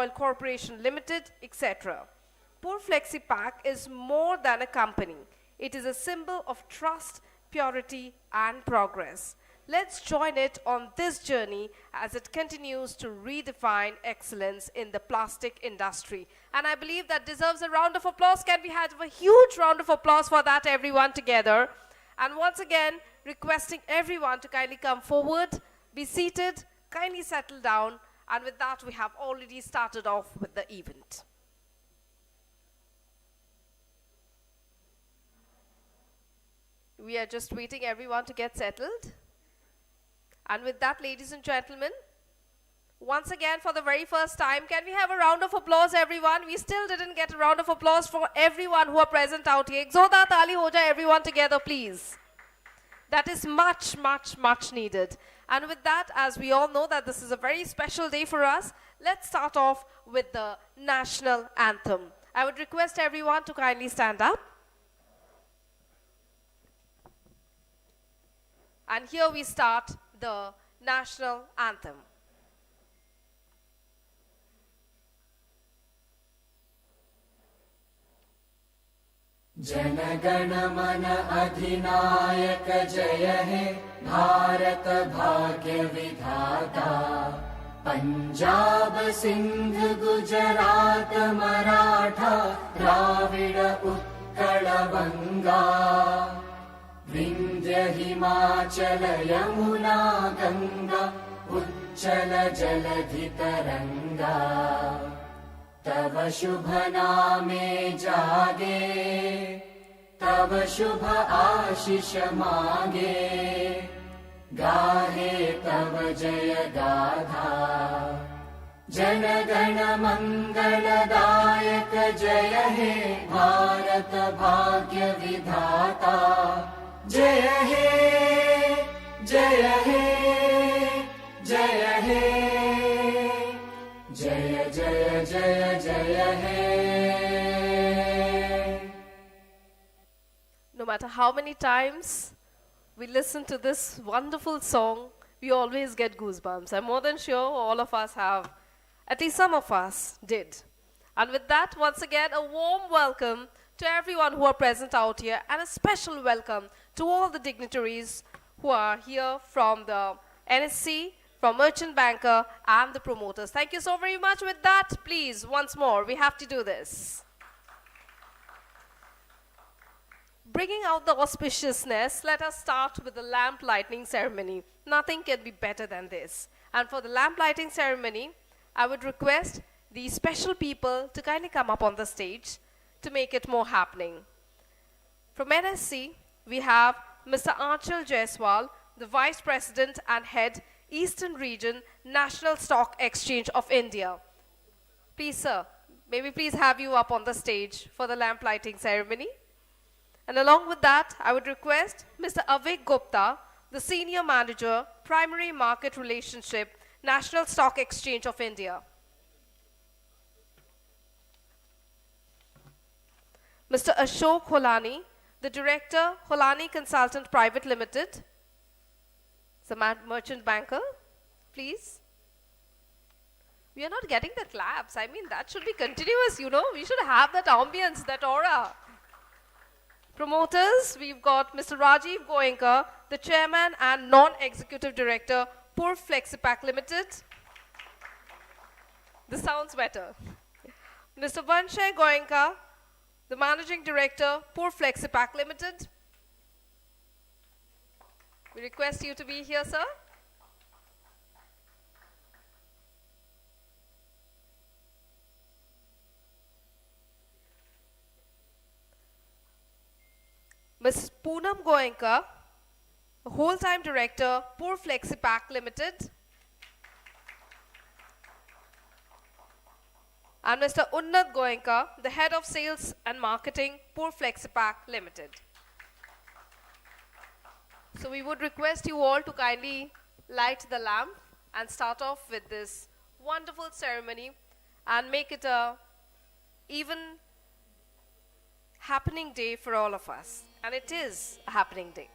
Oil Corporation Limited, etc. Purv Flexipack is more than a company. It is a symbol of trust, purity, and progress. Let's join it on this journey as it continues to redefine excellence in the plastic industry. And I believe that deserves a round of applause. Can we have a huge round of applause for that, everyone together? And once again, requesting everyone to kindly come forward, be seated, kindly settle down, and with that, we have already started off with the event. We are just waiting everyone to get settled. And with that, ladies and gentlemen, once again for the very first time, can we have a round of applause, everyone? We still didn't get a round of applause for everyone who are present out here. Ek zordar taali ho jaye, everyone together, please. That is much, much, much needed. And with that, as we all know that this is a very special day for us, let's start off with the national anthem. I would request everyone to kindly stand up. And here we start the national anthem. Jana Gana मन अधिनायक जय हे भारत भाग्य विधाता पंजाब सिंध गुजरात मराठा द्राविड उत्कल बंगा विंध्य हिमाचल यमुना गंगा उच्चल जलधि तरंगा तव शुभ नामे जागे तव शुभ आशीष मागे गाहे तव जय गाथा जन गण मंगलदायक जय हे भारत भाग्य विधाता जय हे जय हे जय हे जय जय जय जय हे. No matter how many times we listen to this wonderful song, we always get goosebumps. I'm more than sure all of us have, at least some of us did. And with that, once again, a warm welcome to everyone who are present out here, and a special welcome to all the dignitaries who are here from the NSC, from Merchant Banker, and the promoters. Thank you so very much. With that, please, once more, we have to do this. Bringing out the auspiciousness, let us start with the lamp lighting ceremony. Nothing can be better than this. And for the lamp lighting ceremony, I would request the special people to kindly come up on the stage to make it more happening. From NSC, we have Mr. Anchal Jaiswal, the Vice President and Head, Eastern Region, National Stock Exchange of India. Please, sir, may we please have you up on the stage for the lamp lighting ceremony. And along with that, I would request Mr. Avik Gupta, the Senior Manager, Primary Market Relationship, National Stock Exchange of India. Mr. Ashok Holani, the Director, Holani Consultant Private Limited. The Merchant Banker, please. We are not getting the claps. I mean, that should be continuous, you know. We should have that ambience, that aura. Promoters, we've got Mr. Rajiv Goenka, the Chairman and Non-Executive Director, Purv Flexipack Limited. This sounds better. Mr. Vanshay Goenka, the Managing Director, Purv Flexipack Limited. We request you to be here, sir. Ms. Poonam Goenka, Whole-Time Director, Purv Flexipack Limited. And Mr. Unnat Goenka, the Head of Sales and Marketing, Purv Flexipack Limited. So we would request you all to kindly light the lamp and start off with this wonderful ceremony and make it a even happening day for all of us. And it is a happening day.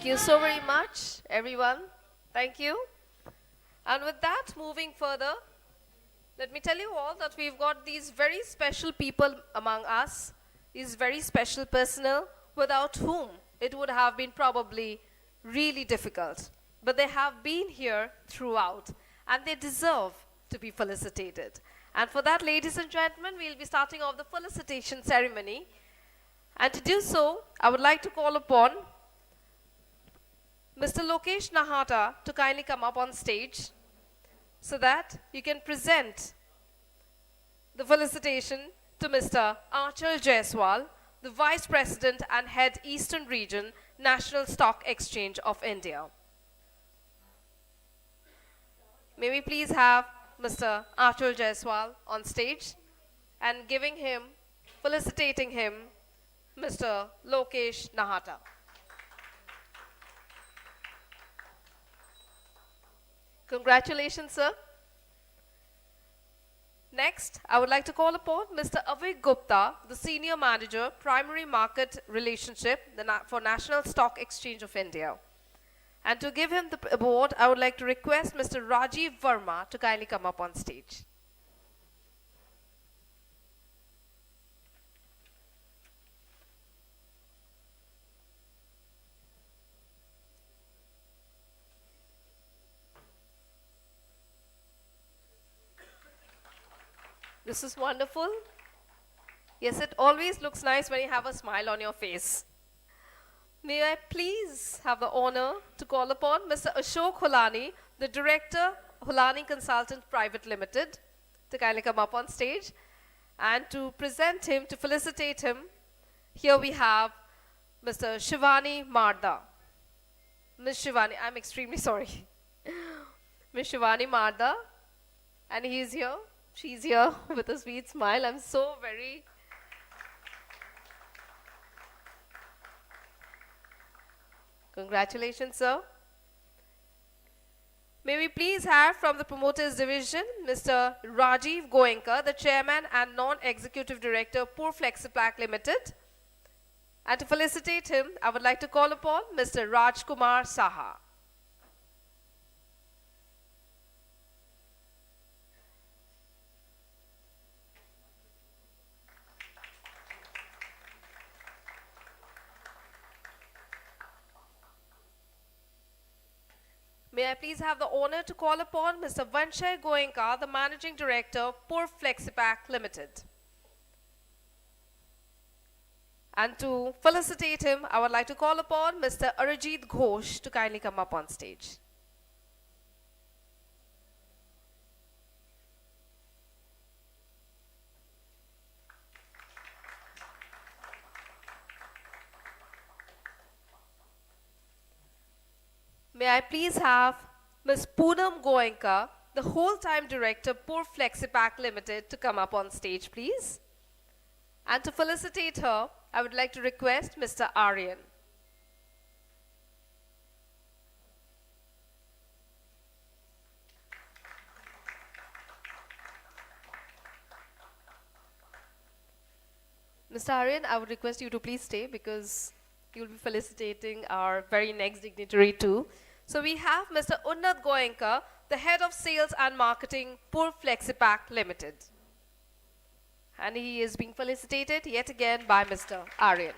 Thank you so very much, everyone. Thank you. And with that, moving further, let me tell you all that we've got these very special people among us, these very special personnel, without whom it would have been probably really difficult. But they have been here throughout, and they deserve to be felicitated. And for that, ladies and gentlemen, we'll be starting off the felicitation ceremony. And to do so, I would like to call upon Mr. Lokesh Nahata to kindly come up on stage so that you can present the felicitation to Mr. Achal Jaiswal, the Vice President and Head Eastern Region, National Stock Exchange of India. May we please have Mr. Achal Jaiswal on stage and felicitating him, Mr. Lokesh Nahata. Congratulations, sir. Next, I would like to call upon Mr. Avik Gupta, the Senior Manager, Primary Market Relationship for National Stock Exchange of India. And to give him the award, I would like to request Mr. Rajiv Verma to kindly come up on stage. This is wonderful. Yes, it always looks nice when you have a smile on your face. May I please have the honor to call upon Mr. Ashok Hulani, the Director, Hulani Consultant Private Limited, to kindly come up on stage. And to present him, to felicitate him, here we have Mr. Shivani Marda. Ms. Shivani, I'm extremely sorry. Ms. Shivani Marda, and he is here. She's here with a sweet smile. I'm so very... Congratulations, sir. May we please have from the Promoters Division, Mr. Rajiv Goenka, the Chairman and Non-Executive Director, Purv Flexipack Limited. And to felicitate him, I would like to call upon Mr. Rajkumar Saha. May I please have the honor to call upon Mr. Vanshay Goenka, the Managing Director, Purv Flexipack Limited. And to felicitate him, I would like to call upon Mr. Arijit Ghosh to kindly come up on stage. May I please have Ms. Poonam Goenka, the whole-time director, Purv Flexipack Limited, to come up on stage, please. And to felicitate her, I would like to request Mr. Aryan. Mr. Aryan, I would request you to please stay because you'll be felicitating our very next dignitary too. So we have Mr. Unnat Goenka, the Head of Sales and Marketing, Purv Flexipack Limited. And he is being felicitated yet again by Mr. Aryan.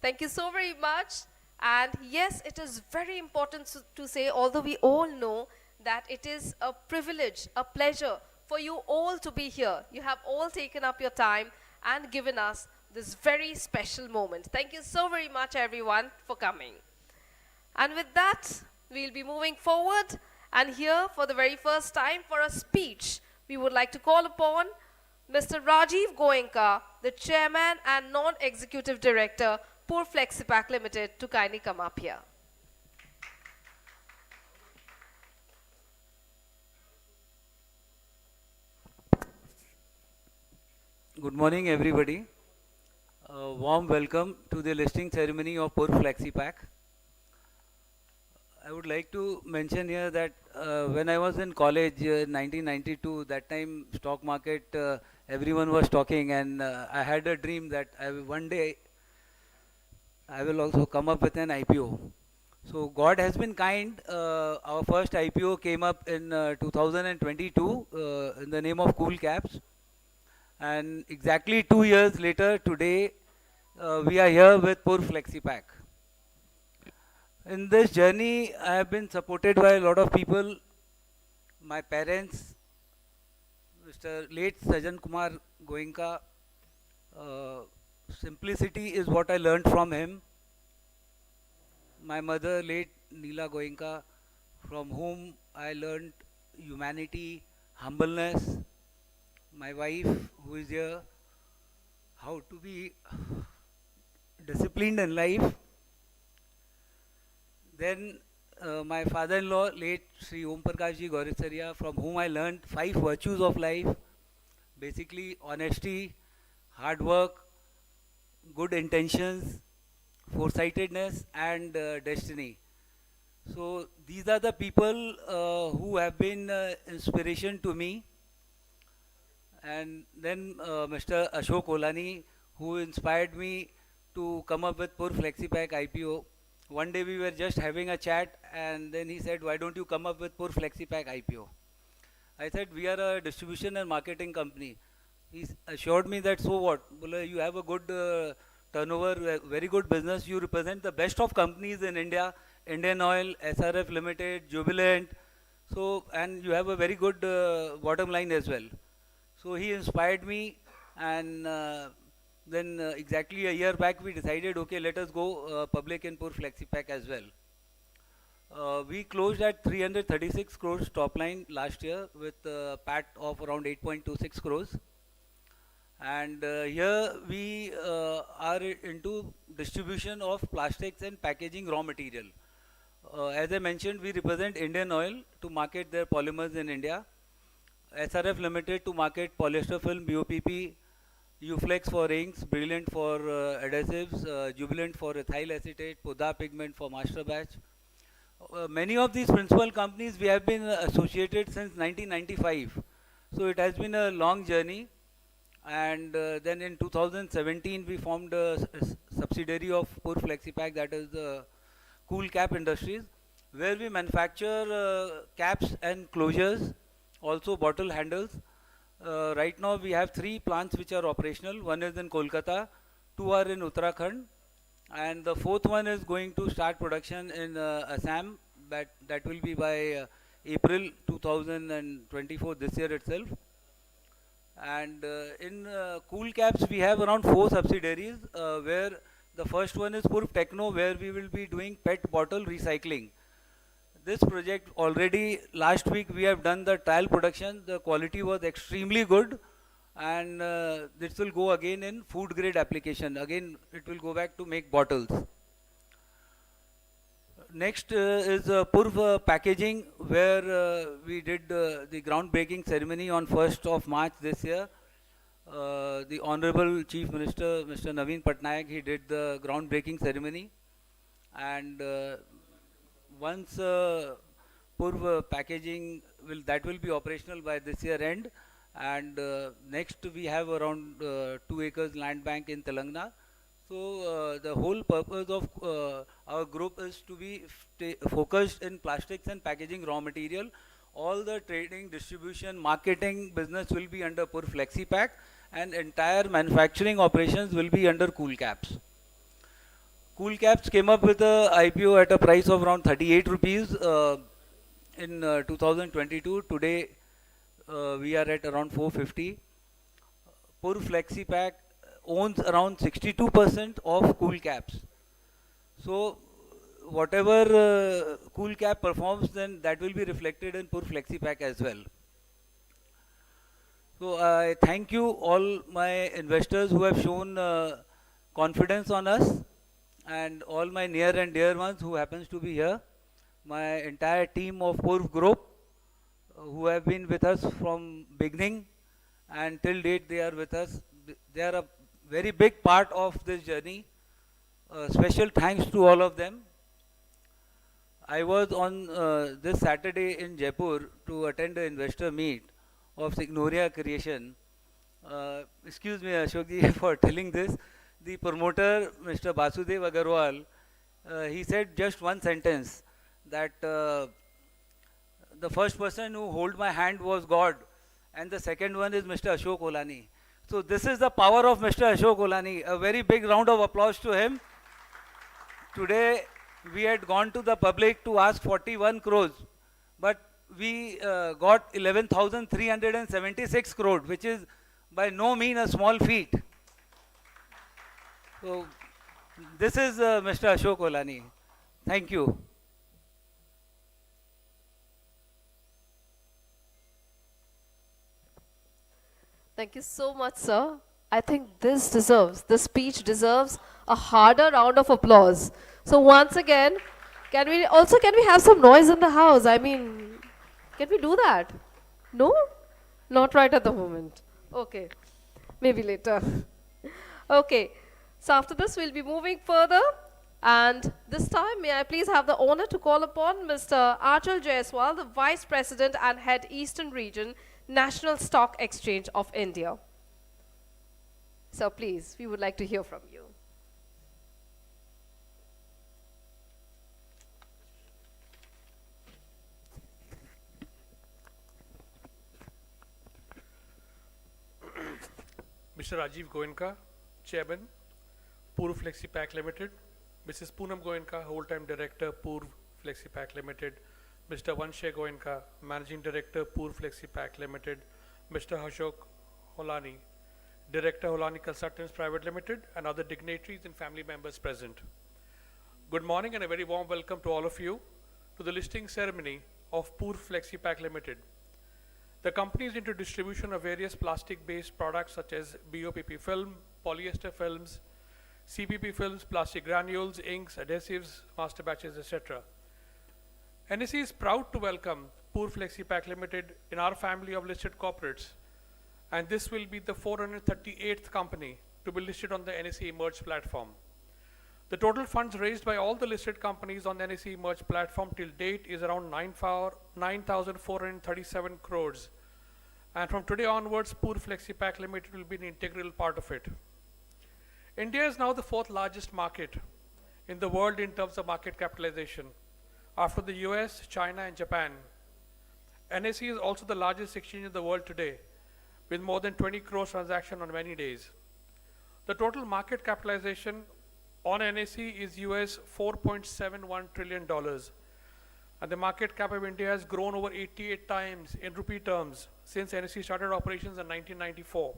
Thank you so very much. And yes, it is very important to say, although we all know that it is a privilege, a pleasure for you all to be here. You have all taken up your time and given us this very special moment. Thank you so very much, everyone, for coming. And with that, we'll be moving forward. And here, for the very first time, for a speech, we would like to call upon Mr. Rajiv Goenka, the Chairman and Non-Executive Director, Purv Flexipack Limited, to kindly come up here. Good morning, everybody. A warm welcome to the listing ceremony of Purv Flexipack. I would like to mention here that when I was in college in 1992, that time stock market everyone was talking, and I had a dream that one day I will also come up with an IPO. So God has been kind. Our first IPO came up in 2022 in the name of Cool Caps, and exactly 2 years later, today we are here with Purv Flexipack. In this journey, I have been supported by a lot of people. My parents, Mr. late Sajan Kumar Goenka, uh, simplicity is what I learned from him. My mother, late Neela Goenka, from whom I learned humanity, humbleness. My wife, who is here, how to be disciplined in life. Then my father-in-law, late Sri Om Prakashji Gaurisaria, from whom I learned 5 virtues of life, basically honesty, hard work, good intentions, foresightedness, and destiny. So these are the people who have been inspiration to me. And then Mr. Ashok Olani, who inspired me to come up with Purv Flexipack IPO. One day we were just having a chat, and then he said, "Why don't you come up with Purv Flexipack IPO?" I said, "We are a distribution and marketing company." He assured me that, "So what? Bola, you have a good turnover, very good business. You represent the best of companies in India, Indian Oil, SRF Limited, Jubilant. So, and you have a very good bottom line as well." So he inspired me, and then exactly a year back we decided, okay, let us go public in Purv Flexipack as well. We closed at 336 crores top line last year with a PAT of around 8.26 crores. And here we are into distribution of plastics and packaging raw material. As I mentioned, we represent Indian Oil to market their polymers in India, SRF Limited to market polyester film, BOPP, Uflex for inks, Brilliant for adhesives, Jubilant for ethyl acetate, Poda pigment for master batch. Many of these principal companies we have been associated since 1995. So it has been a long journey. And then in 2017 we formed a subsidiary of Purv Flexipack, that is the Cool Cap Industries, where we manufacture caps and closures, also bottle handles. Right now we have 3 plants which are operational. One is in Kolkata, 2 are in Uttarakhand, and the 4th one is going to start production in Assam. That will be by April 2024, this year itself. And in Cool Caps we have around 4 subsidiaries, where the first one is Purv Techno, where we will be doing PET bottle recycling. This project already last week we have done the trial production. The quality was extremely good, and this will go again in food grade application. Again it will go back to make bottles. Next is Purv Packaging, where we did the groundbreaking ceremony on 1st of March this year. The Honorable Chief Minister, Mr. Naveen Patnaik, he did the groundbreaking ceremony. And once Purv Packaging that will be operational by this year end. And next we have around 2 acres land bank in Telangana. So the whole purpose of our group is to be focused in plastics and packaging raw material. All the trading, distribution, marketing business will be under Purv Flexipack, and entire manufacturing operations will be under Cool Caps. Cool Caps came up with a IPO at a price of around 38 rupees in 2022. Today we are at around 450. Purv Flexipack owns around 62% of Cool Caps. So whatever Cool Cap performs, then that will be reflected in Purv Flexipack as well. So I thank you all my investors who have shown confidence on us, and all my near and dear ones who happens to be here. My entire team of Purv Group who have been with us from beginning and till date they are with us. They are a very big part of this journey. Special thanks to all of them. I was on this Saturday in Jaipur to attend an investor meet of Signoria Creation, Excuse me, Ashokji, for telling this. The promoter, Mr. Basudev Agarwal, he said just one sentence that the first person who hold my hand was God, and the second one is Mr. Ashok Olani. So this is the power of Mr. Ashok Olani. A very big round of applause to him. Today we had gone to the public to ask 41 crores, but we got 11,376 crores, which is by no mean a small feat. So this is Mr. Ashok Olani. Thank you. Thank you so much, sir. I think this speech deserves a harder round of applause. So once again, can we have some noise in the house? I mean, can we do that? No? Not right at the moment. Okay. Maybe later. Okay. So after this, we'll be moving further. And this time, may I please have the honor to call upon Mr. Achal Jaiswal, the Vice President and Head Eastern Region, National Stock Exchange of India. So please, we would like to hear from you. Mr. Rajiv Goenka, Chairman, Purv Flexipack Limited, Mrs. Poonam Goenka, Whole-Time Director, Purv Flexipack Limited, Mr. Vanshay Goenka, Managing Director, Purv Flexipack Limited, Mr. Ashok Holani, Director, Holani Consultants Private Limited, and other dignitaries and family members present. Good morning and a very warm welcome to all of you to the listing ceremony of Purv Flexipack Limited. The company is into distribution of various plastic-based products such as BOPP film, polyester films, CPP films, plastic granules, inks, adhesives, master batches, etc. NSE is proud to welcome Purv Flexipack Limited in our family of listed corporates, and this will be the 438th company to be listed on the NSE Merge platform. The total funds raised by all the listed companies on the NSE Merge platform till date is around 9,437 crores. And from today onwards, Purv Flexipack Limited will be an integral part of it. India is now the fourth largest market in the world in terms of market capitalization, after the US, China, and Japan. NSE is also the largest exchange in the world today, with more than 20 crores transactions on many days. The total market capitalization on NSE is US $4.71 trillion, and the market cap of India has grown over 88 times in rupee terms since NSE started operations in 1994.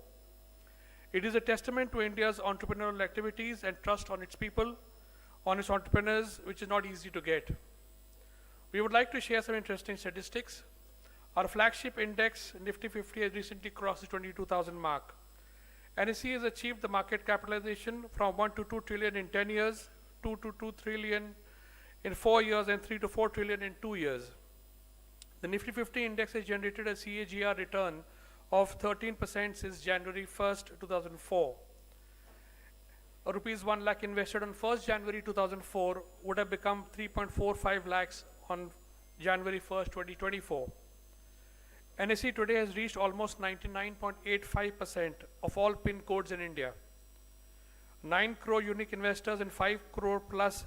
It is a testament to India's entrepreneurial activities and trust on its people, on its entrepreneurs, which is not easy to get. We would like to share some interesting statistics. Our flagship index, Nifty 50, has recently crossed the 22,000 mark. NSE has achieved the market capitalization from 1 to 2 trillion in 10 years, 2 to 2 trillion in 4 years, and 3 to 4 trillion in 2 years. The Nifty 50 index has generated a CAGR return of 13% since January 1st, 2004. Rupees 1 lakh invested on 1st January 2004 would have become 3.45 lakhs on January 1st, 2024. NSE today has reached almost 99.85% of all PIN codes in India. 9 crore unique investors and 5 crore plus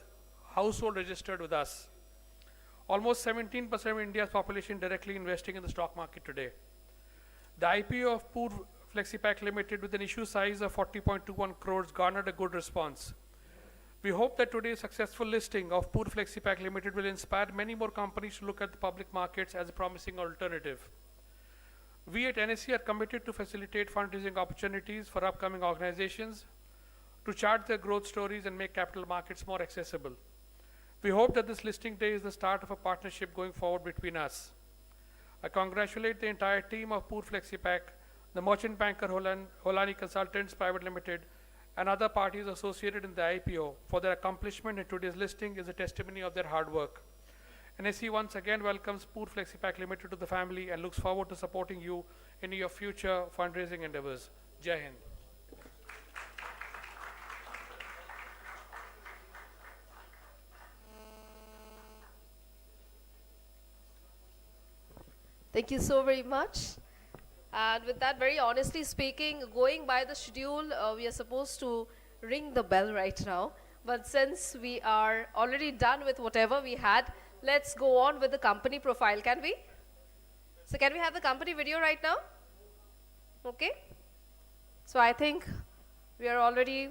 household registered with us. Almost 17% of India's population directly investing in the stock market today. The IPO of Purv Flexipack Limited with an issue size of 40.21 crores garnered a good response. We hope that today's successful listing of Purv Flexipack Limited will inspire many more companies to look at the public markets as a promising alternative. We at NSE are committed to facilitate fundraising opportunities for upcoming organizations, to chart their growth stories and make capital markets more accessible. We hope that this listing day is the start of a partnership going forward between us. I congratulate the entire team of Purv Flexipack, the merchant banker Holani Consultants Private Limited, and other parties associated in the IPO for their accomplishment, and today's listing is a testimony of their hard work. NSE once again welcomes Purv Flexipack Limited to the family and looks forward to supporting you in your future fundraising endeavors. Jai Hind. Thank you so very much. And with that, very honestly speaking, going by the schedule, we are supposed to ring the bell right now. But since we are already done with whatever we had, let's go on with the company profile, can we? So can we have the company video right now? Okay. So I think we are already,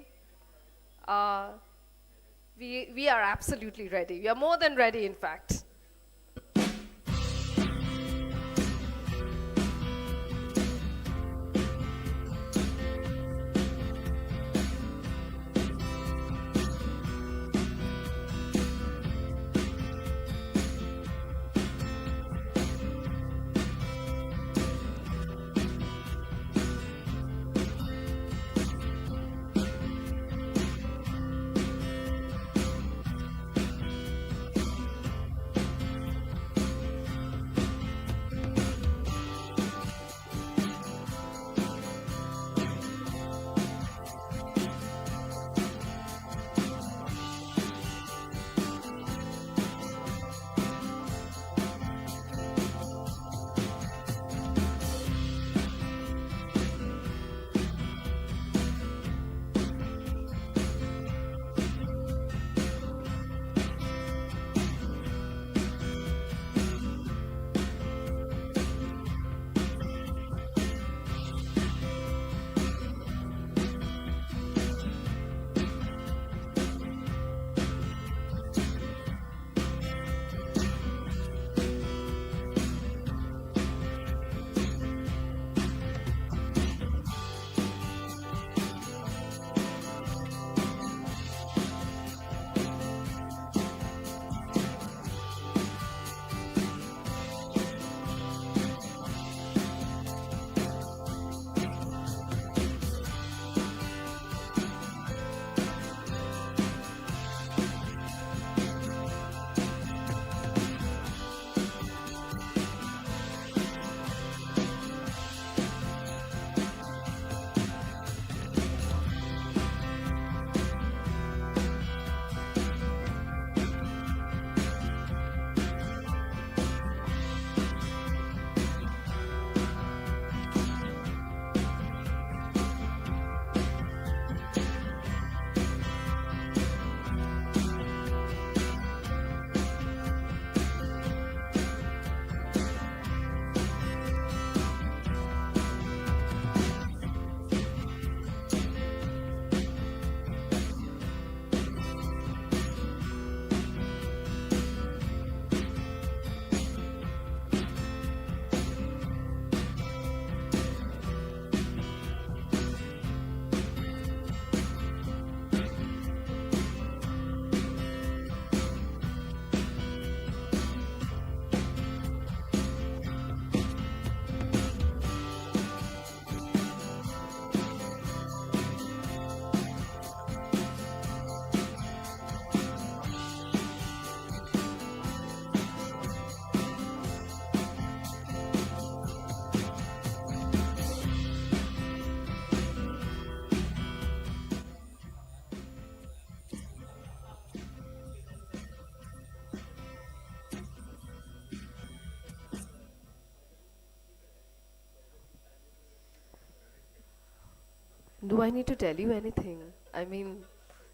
we are absolutely ready. We are more than ready, in fact. Do I need to tell you anything? I mean,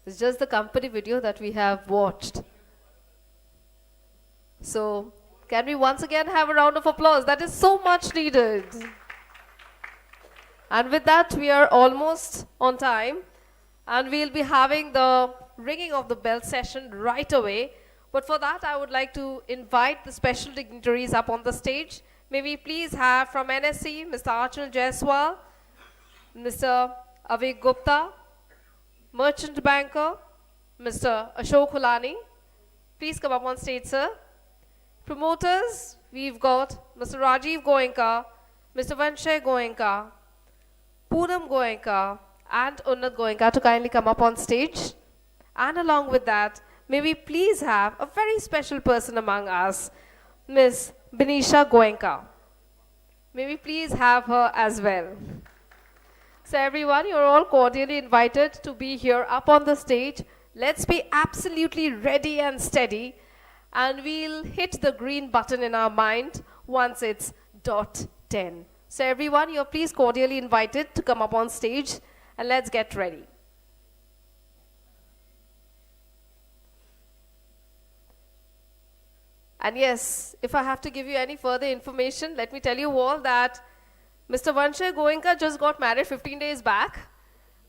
it's just the company video that we have watched. So, can we once again have a round of applause? That is so much needed. And with that, we are almost on time. And we'll be having the ringing of the bell session right away. But for that, I would like to invite the special dignitaries up on the stage. May we please have from NSC, Mr. Achal Jaiswal, Mr. Avik Gupta, Merchant Banker, Mr. Ashok Hulani. Please come up on stage, sir. Promoters, we've got Mr. Rajiv Goenka, Mr. Vanshay Goenka, Poonam Goenka, and Unnat Goenka to kindly come up on stage. And along with that, may we please have a very special person among us, Miss Benisha Goenka. May we please have her as well. So everyone, you're all cordially invited to be here up on the stage. Let's be absolutely ready and steady, and we'll hit the green button in our mind once it's .10. So everyone, you're please cordially invited to come up on stage and let's get ready. And yes, if I have to give you any further information, let me tell you all that Mr. Vanshay Goenka just got married 15 days back.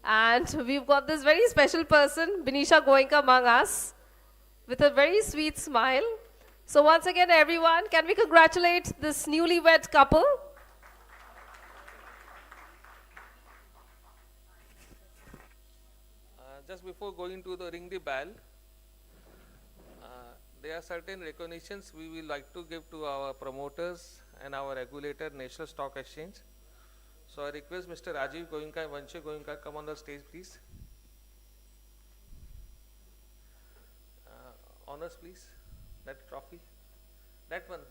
And we've got this very special person, Benisha Goenka, among us, with a very sweet smile. So once again, everyone, can we congratulate this newlywed couple? Just before going to the ring the bell, there are certain recognitions we will like to give to our promoters and our regulator, National Stock Exchange. So I request Mr. Rajiv Goenka and Vanshay Goenka come on the stage, please. Honors, please. That trophy. That one.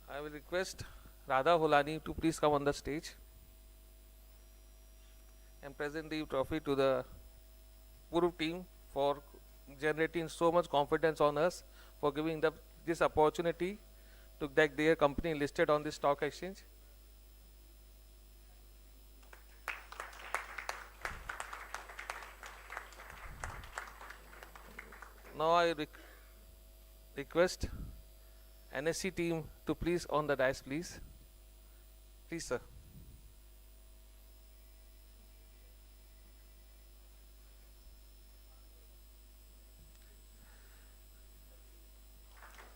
I will request Radha Holani to please come on the stage and present the trophy to the Purv team for generating so much confidence on us, for giving this opportunity to get their company listed on the stock exchange. Now I request NSC team to please on the dais, please. Please, sir.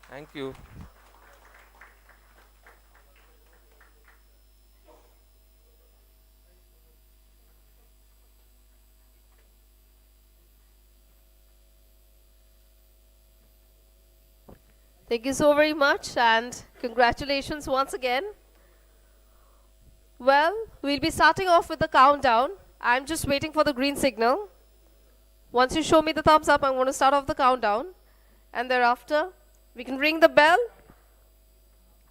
Thank you. Thank you so very much and congratulations once again. Well, we'll be starting off with the countdown. I'm just waiting for the green signal. Once you show me the thumbs up, I'm going to start off the countdown. And thereafter, we can ring the bell.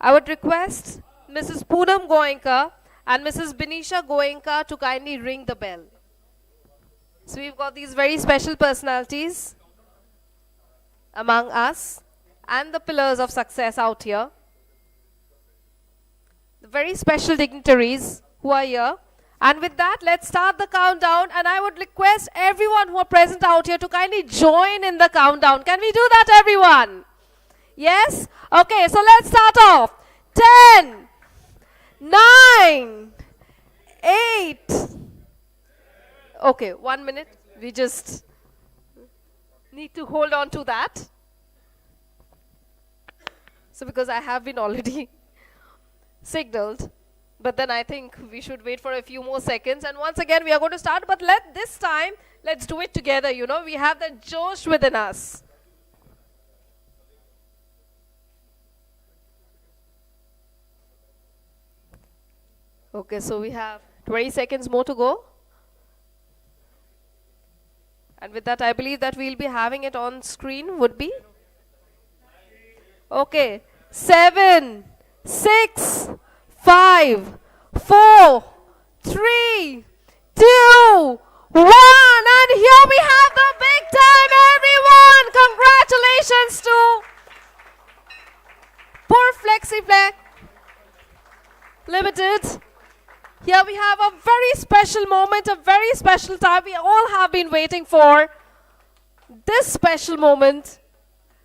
I would request Mrs. Poonam Goenka and Mrs. Benisha Goenka to kindly ring the bell. So we've got these very special personalities among us and the pillars of success out here. The very special dignitaries who are here. And with that, let's start the countdown. And I would request everyone who are present out here to kindly join in the countdown. Can we do that, everyone? Yes? Okay, so let's start off. 10, 9, 8. Okay, 1 minute. We just need to hold on to that. So because I have been already signaled, but then I think we should wait for a few more seconds. And once again, we are going to start, but this time, let's do it together. You know, we have that josh within us. Okay, so we have 20 seconds more to go. And with that, I believe that we'll be having it on screen, would be? Okay, 7, 6, 5, 4, 3, 2, 1. And here we have the big time, everyone. Congratulations to Purv Flexipack Limited. Here we have a very special moment, a very special time. We all have been waiting for this special moment.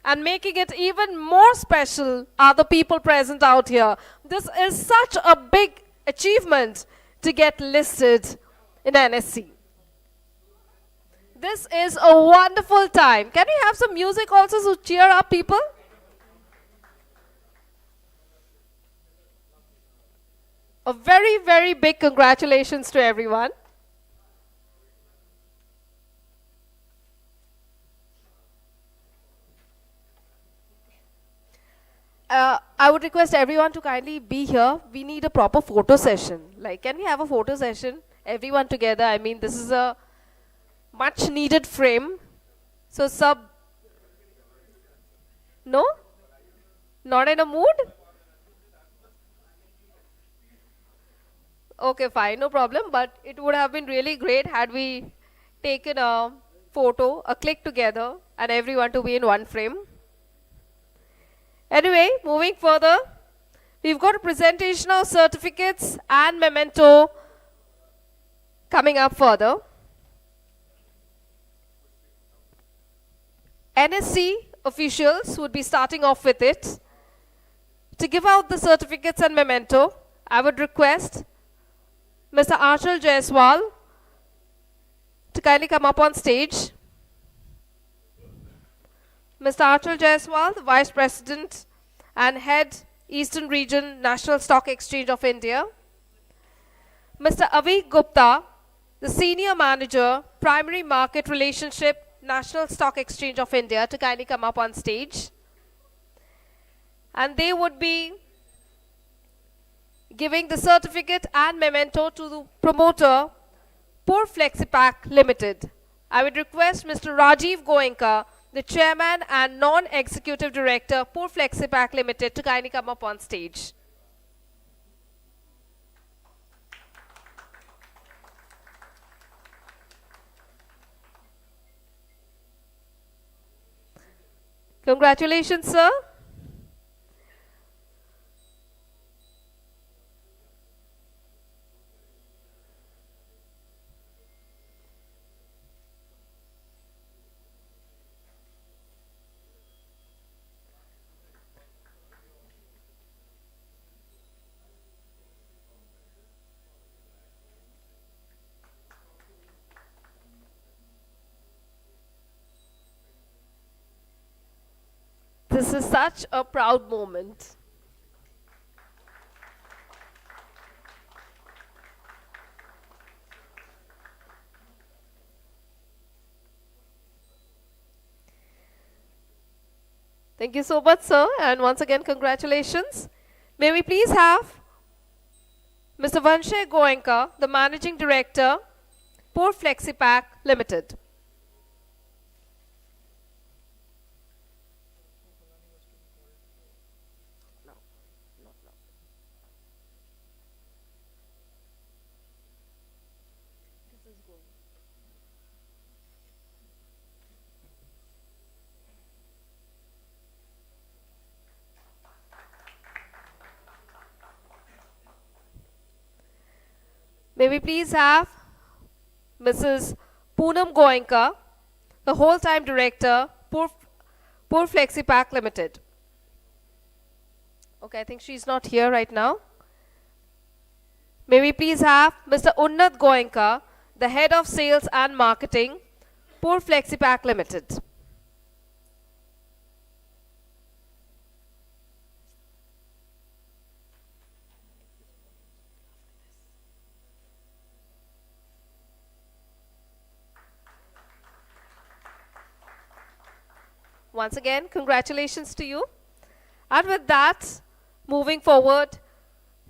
And making it even more special are the people present out here. This is such a big achievement to get listed in NSC. This is a wonderful time. Can we have some music also to cheer up people? A very, very big congratulations to everyone. I would request everyone to kindly be here. We need a proper photo session. Like, can we have a photo session? Everyone together. I mean, this is a much needed frame. So, no? Not in a mood? Okay, fine, no problem. But it would have been really great had we taken a photo, a click together, and everyone to be in one frame. Anyway, moving further, we've got a presentation of certificates and memento coming up further. NSC officials would be starting off with it. To give out the certificates and memento, I would request Mr. Achal Jaiswal to kindly come up on stage. Mr. Achal Jaiswal, the Vice President and Head, Eastern Region, National Stock Exchange of India. Mr. Avi Gupta, the Senior Manager, Primary Market Relationship, National Stock Exchange of India, to kindly come up on stage. And they would be giving the certificate and memento to the promoter, Purv Flexipack Limited. I would request Mr. Rajiv Goenka, the Chairman and Non-Executive Director, Purv Flexipack Limited, to kindly come up on stage. Congratulations, sir. This is such a proud moment. Thank you so much, sir, and once again, congratulations. May we please have Mr. Vanshay Goenka, the Managing Director, Purv Flexipack Limited. May we please have Mrs. Poonam Goenka, the whole-time director, Purv Flexipack Limited. Okay, I think she's not here right now. May we please have Mr. Unnat Goenka, the head of sales and marketing, Purv Flexipack Limited. Once again, congratulations to you. And with that, moving forward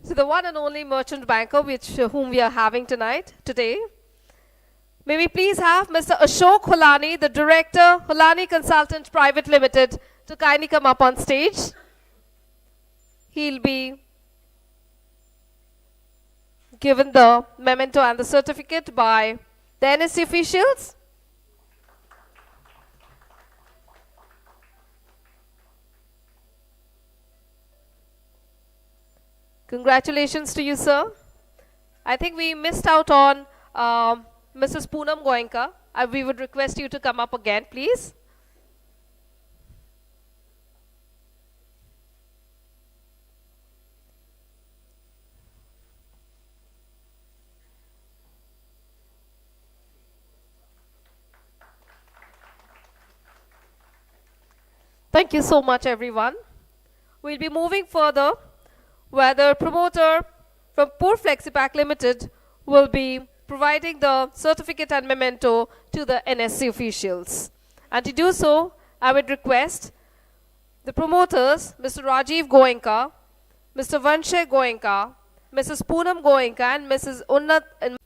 to the one and only merchant banker whom we are having today. May we please have Mr. Ashok Holani, the director, Holani Consultant Private Limited, to kindly come up on stage. He'll be given the memento and the certificate by the NSC officials. Congratulations to you, sir. I think we missed out on Mrs. Poonam Goenka. We would request you to come up again, please. Thank you so much, everyone. We'll be moving further, where the promoter from Purv Flexipack Limited will be providing the certificate and memento to the NSC officials. And to do so, I would request the promoters, Mr. Rajiv Goenka, Mr. Vanshay Goenka, Mrs. Poonam Goenka, and Mrs. Unnat and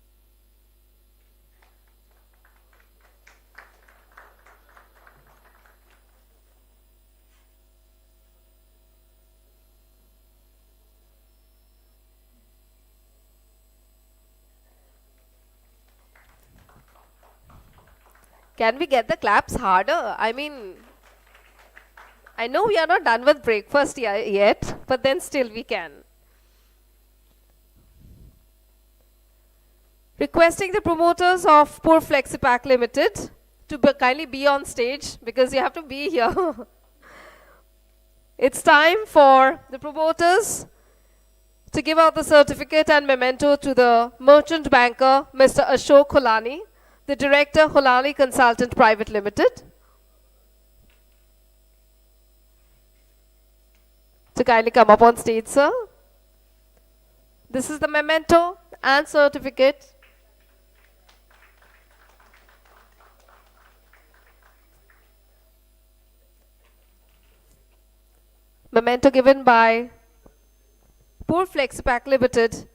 Can we get the claps harder? I mean, I know we are not done with breakfast yet, but then still we can. Requesting the promoters of Purv Flexipack Limited to kindly be on stage because you have to be here. It's time for the promoters to give out the certificate and memento to the merchant banker, Mr. Ashok Holani, the director, Holani Consultant Private Limited. To kindly come up on stage, sir. This is the memento and certificate. Memento given by Purv Flexipack Limited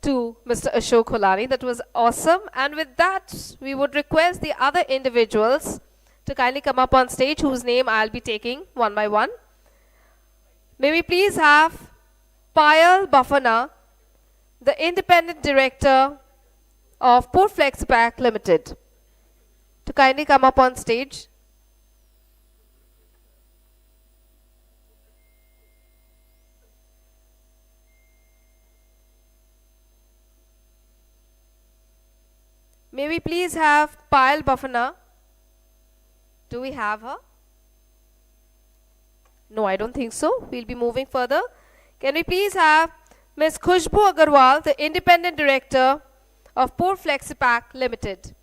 to Mr. Ashok Holani. That was awesome. And with that, we would request the other individuals to kindly come up on stage, whose name I'll be taking one by one. May we please have Payal Bafana, the independent director of Purv Flexipack Limited, to kindly come up on stage. May we please have Payal Bafana? Do we have her? No, I don't think so. We'll be moving further. Can we please have Ms. Khushbu Agarwal, the independent director of Purv Flexipack Limited?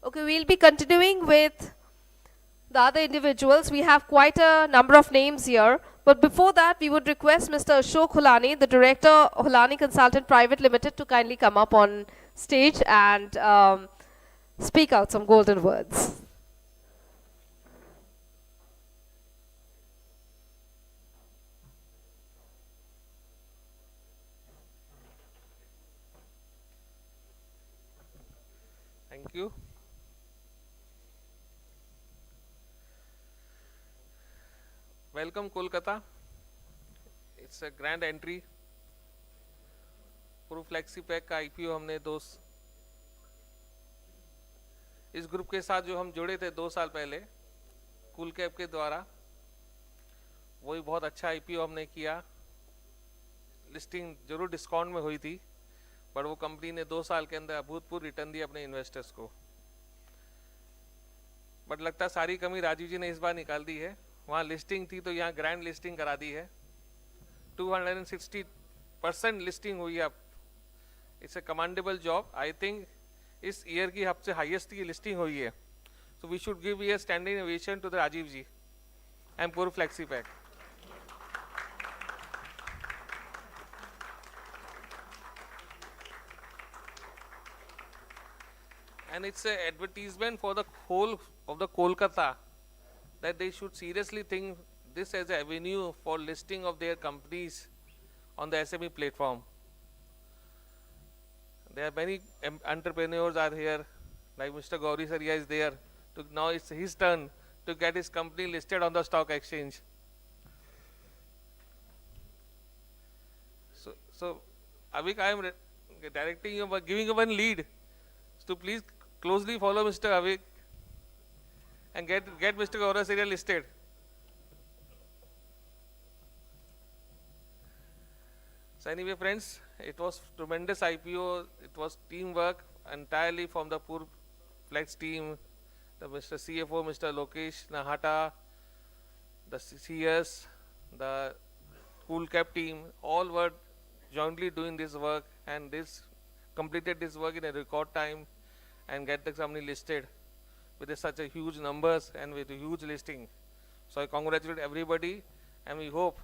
Okay, we'll be continuing with the other individuals. We have quite a number of names here. But before that, we would request Mr. Ashok Holani, the director, Holani Consultant Private Limited, to kindly come up on stage and speak out some golden words. Thank you. Welcome Kolkata. It's a grand entry. Purv Flexipack का IPO हमने इस group के साथ जो हम जुड़े थे 2 साल पहले कूल कैप के द्वारा, वही बहुत अच्छा IPO हमने किया. लिस्टिंग जरूर डिस्काउंट में हुई थी, पर वो कंपनी ने 2 साल के अंदर अभूतपूर्व रिटर्न दिया अपने इन्वेस्टर्स को. बट लगता है सारी कमी राजीव जी ने इस बार निकाल दी है. वहाँ लिस्टिंग थी तो यहाँ ग्रैंड लिस्टिंग करा दी है. 260% लिस्टिंग हुई है. अब it's a commendable job. I think इस ईयर की सबसे हाईएस्ट की लिस्टिंग हुई है. So we should give a standing ovation to the Rajiv ji and Purv Flexipack. And it's an advertisement for the whole of the Kolkata that they should seriously think this as an avenue for listing of their companies on the SME platform. There are many entrepreneurs are here, like Mr. Gauri Saria is there. Now it's his turn to get his company listed on the stock exchange. So Avik, I am directing you, giving you one lead. So please closely follow Mr. Avik and get Mr. Gaura Saria listed. So anyway, friends, it was tremendous IPO. It was teamwork entirely from the Purv Flex team, the Mr. CFO, Mr. Lokesh Nahata, the CS, the Cool Cap team, all were jointly doing this work, and this completed this work in a record time and get the company listed with such a huge numbers and with a huge listing. So I congratulate everybody, and we hope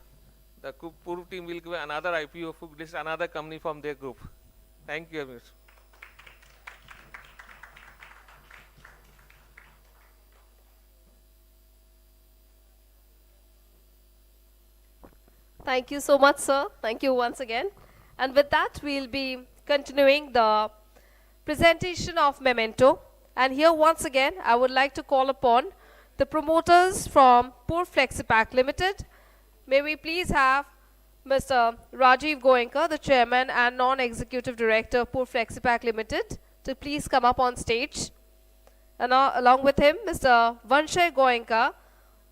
the Purv team will give another IPO to list another company from their group. Thank you, Amir. Thank you so much, sir. Thank you once again. And with that, we'll be continuing the presentation of Memento. And here, once again, I would like to call upon the promoters from Purv Flexipack Limited. May we please have Mr. Rajiv Goenka, the chairman and non-executive director of Purv Flexipack Limited, to please come up on stage. And along with him, Mr. Vanshay Goenka,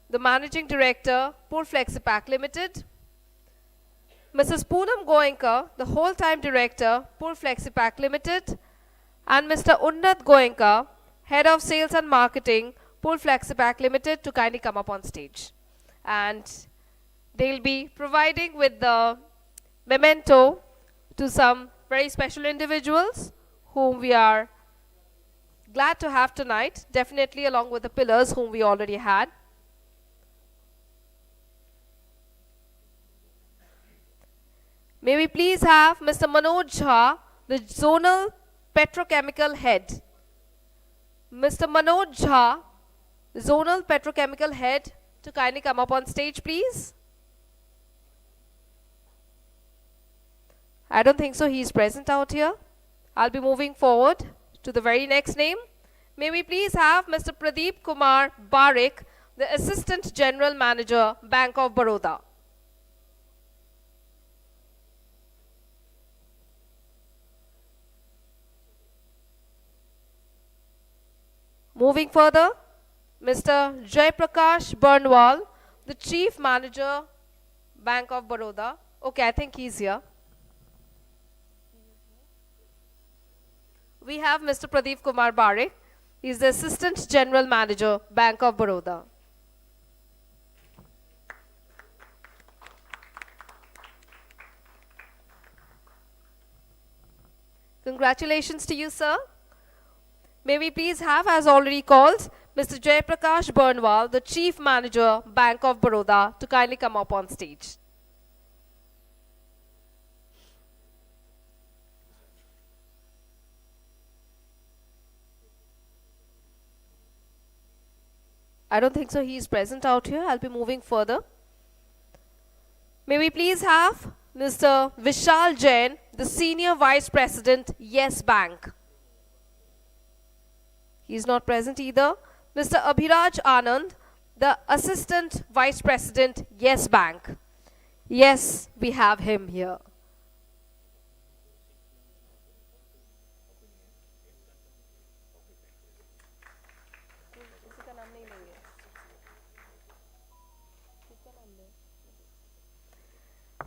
the managing director, Purv Flexipack Limited. Mrs. Poonam Goenka, the whole-time director, Purv Flexipack Limited. And Mr. Unnat Goenka, head of sales and marketing, Purv Flexipack Limited, to kindly come up on stage. And they'll be providing with the memento to some very special individuals whom we are glad to have tonight, definitely along with the pillars whom we already had. May we please have Mr. Manoj Jha, the zonal petrochemical head. Mr. Manoj Jha, the zonal petrochemical head, to kindly come up on stage, please. I don't think so. He's present out here. I'll be moving forward to the very next name. May we please have Mr. Pradeep Kumar Barik, the Assistant General Manager, Bank of Baroda. Moving further, Mr. Jai Prakash Burnwal, the Chief Manager, Bank of Baroda. Okay, I think he's here. We have Mr. Pradeep Kumar Barik. He's the Assistant General Manager, Bank of Baroda. Congratulations to you, sir. May we please have, as already called, Mr. Jai Prakash Burnwal, the Chief Manager, Bank of Baroda, to kindly come up on stage. I don't think so. He is present out here. I'll be moving further. May we please have Mr. Vishal Jain, the Senior Vice President, Yes Bank. He's not present either. Mr. Abhiraj Anand, the Assistant Vice President, Yes Bank. Yes, we have him here.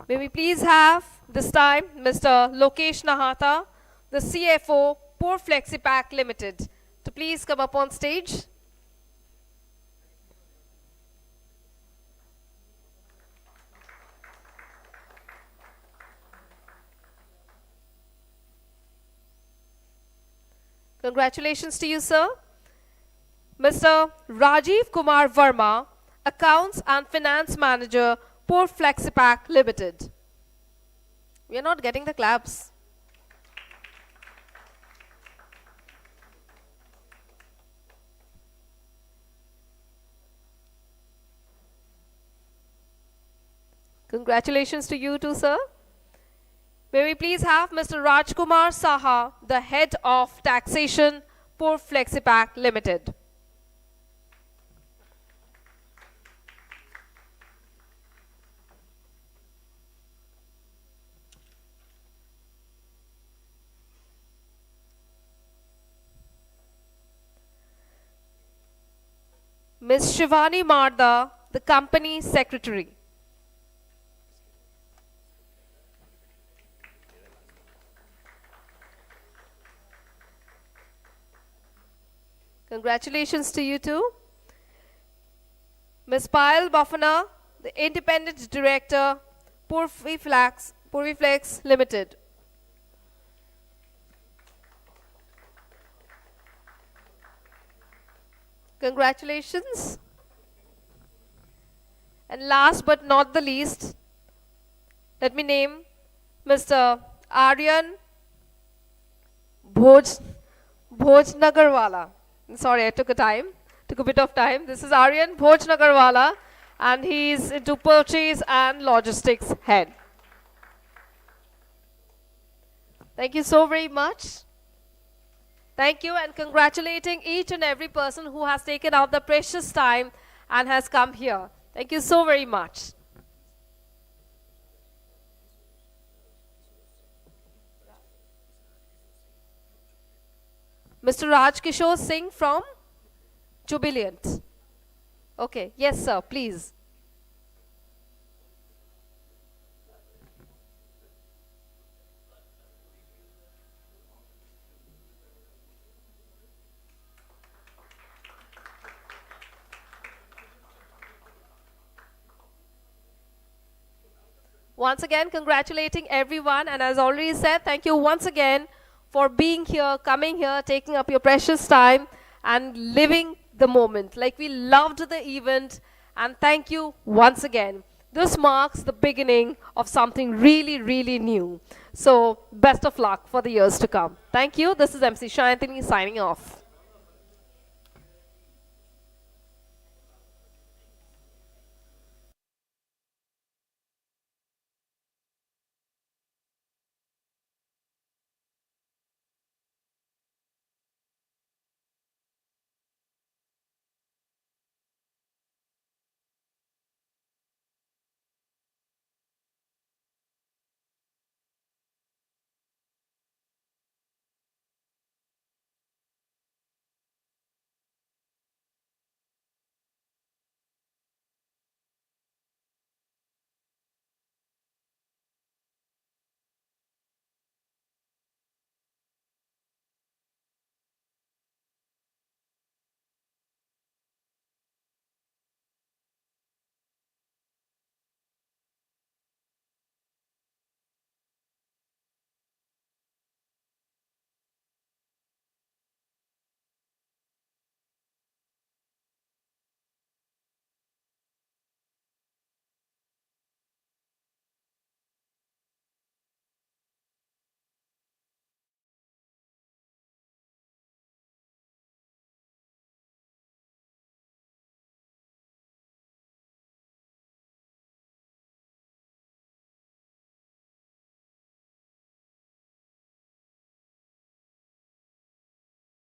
May we please have, this time, Mr. Lokesh Nahata, the CFO, Purv Flexipack Limited, to please come up on stage. Congratulations to you, sir. Mr. Rajiv Kumar Verma, Accounts and Finance Manager, Purv Flexipack Limited. We are not getting the claps. Congratulations to you too, sir. May we please have Mr. Rajkumar Saha, the Head of Taxation, Purv Flexipack Limited. Ms. Shivani Marda, the Company Secretary. Congratulations to you too. Ms. Payal Bafana, the Independent Director, Purv Flex Limited. Congratulations. And last but not the least, let me name Mr. Aryan Bhojnagarwala. Sorry, I took a bit of time. This is Aryan Bhojnagarwala, and he's into purchase and logistics head. Thank you so very much. Thank you, and congratulating each and every person who has taken out the precious time and has come here. Thank you so very much. Mr. Raj Kishore Singh from Jubilant. Okay, yes sir, please. Once again, congratulating everyone, and as already said, thank you once again for being here, coming here, taking up your precious time and living the moment. Like, we loved the event, and thank you once again. This marks the beginning of something really, really new. So, best of luck for the years to come. Thank you. This is MC Shantini signing off.